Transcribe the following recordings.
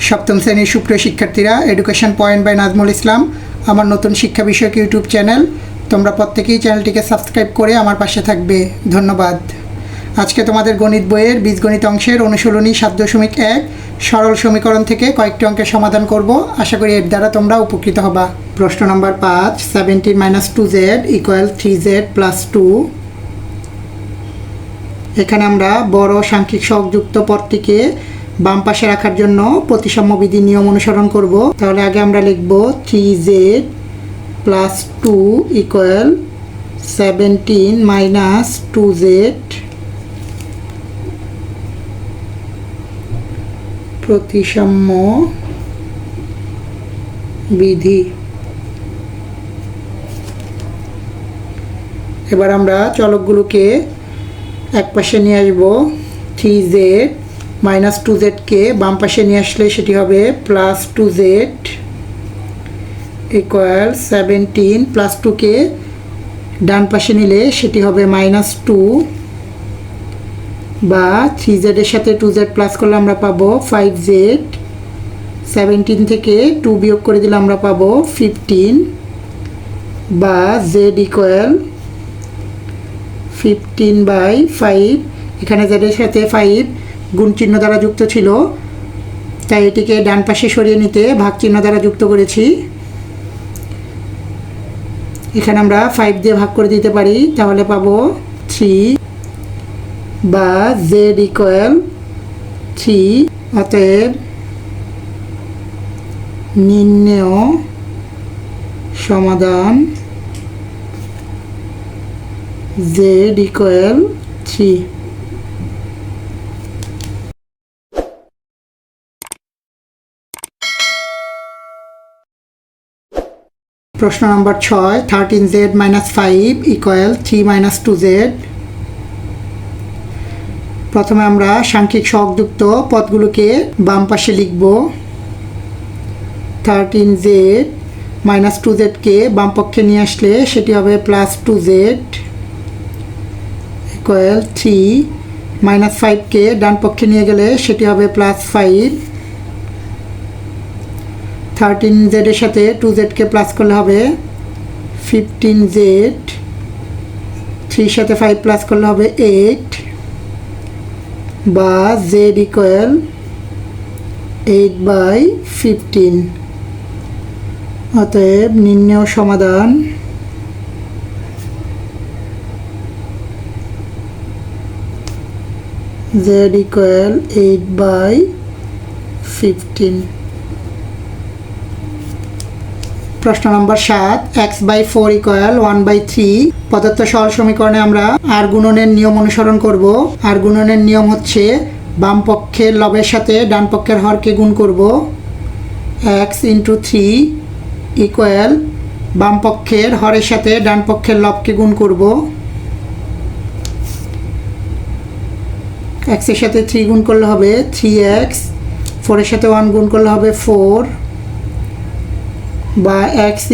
সপ্তম শ্রেণীর সুপ্রিয় শিক্ষার্থীরা, education point by Nazmul Islam আমার নতুন শিক্ষা বিষয়ক ইউটিউব চ্যানেল। তোমরা প্রত্যেকেই চ্যানেলটিকে সাবস্ক্রাইব করে আমার পাশে থাকবে, ধন্যবাদ। আজকে তোমাদের গণিত বইয়ের বীজগণিত অংশের অনুশীলনী 7.1 সরল সমীকরণ থেকে কয়েকটি অঙ্কের সমাধান করব। আশা করি এর দ্বারা তোমরা উপকৃত হবা। প্রশ্ন নম্বর 5, 17 - 2z = 3z + 2। এখানে আমরা বড় সাংখ্যিক সহগযুক্ত পদটিকে বাম পাশে রাখার জন্য প্রতিসাম্য বিধির নিয়ম অনুসরণ করব। তাহলে আগে আমরা লিখব 3z + 2 = 17 - 2z প্রতিসাম্য বিধি। এবার আমরা চলকগুলোকে এক পাশে নিয়ে আসব। 3z - 2z কে বাম পাশে নিয়ে আসলে সেটি হবে +2z = 17 + 2 কে ডান পাশে নিলে সেটি হবে -2, বা 3z এর সাথে 2z প্লাস করলে আমরা পাবো 5z। 17 থেকে 2 বিয়োগ করে দিলে আমরা পাবো 15, বা z = 15/5। এখানে z এর সাথে 5 গুণ চিহ্ন দ্বারা যুক্ত ছিল, তাই এটিকে ডান পাশে সরিয়ে নিতে ভাগ চিহ্ন দ্বারা যুক্ত করেছি। এখানে আমরা 5 দিয়ে ভাগ করে দিতে পারি, তাহলে পাবো 3, বা z = 3। অতএব নির্ণেয় সমাধান z = 3। প্রশ্ন নম্বর 6, 13z - 5 = 3 - 2z। প্রথমে আমরা সাংখ্যিক সহগযুক্ত পদগুলোকে বাম পাশে লিখব। 13z - 2z কে বাম পক্ষে নিয়ে আসলে সেটি হবে +2z = 3, -5 কে ডান পক্ষে নিয়ে গেলে সেটি হবে +5। 13z এর সাথে 2z কে প্লাস করলে হবে 15z, 3 সাথে 5 প্লাস করলে হবে 8, বা z = 8/15। অতএব নির্ণেয় সমাধান z = 8/15। প্রশ্ন নম্বর 7, x/4 = 1/3। প্রদত্ত সরল সমীকরণে আমরা আর গুণনের নিয়ম অনুসরণ করব। আর গুণনের নিয়ম হচ্ছে বাম পক্ষের লবের সাথে ডান পক্ষের হরকে গুণ করব। x × 3 = বাম পক্ষের হরের সাথে ডান পক্ষের লবকে গুণ করব। x এর সাথে 3 গুণ করলে হবে 3x, 4 এর সাথে 1 গুণ করলে হবে 4, বা x =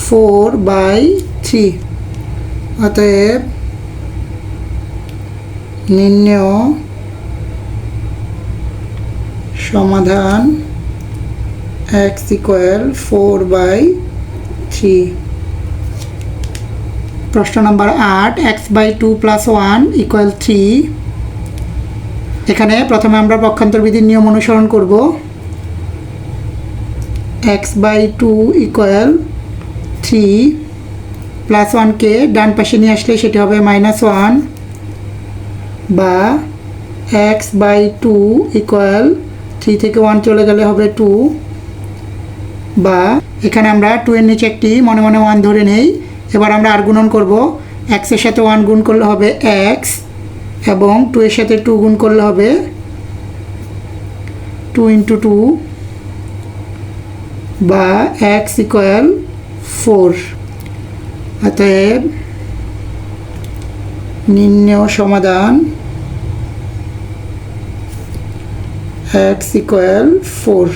4/3। অতএব নির্ণেয় সমাধান x = 4/3। প্রশ্ন নম্বর 8, x/2 + 1 = 3। এখানে প্রথমে আমরা পক্ষান্তর বিধির নিয়ম অনুসরণ করব। x/2 = 3, +1 কে ডান পাশে নিয়ে আসলে সেটি হবে -1, বা x/2 = 3 থেকে 1 চলে গেলে হবে 2, বা এখানে আমরা 2 এর নিচে একটি মনে মনে 1 ধরে নেই। এবার আমরা আর গুণন করব। x এর সাথে 1 গুণ করলে হবে x, এবং 2 এর সাথে 2 গুণ করলে হবে 2 × 2, বা x = 4। অতএব নির্ণেয় সমাধান x = 4।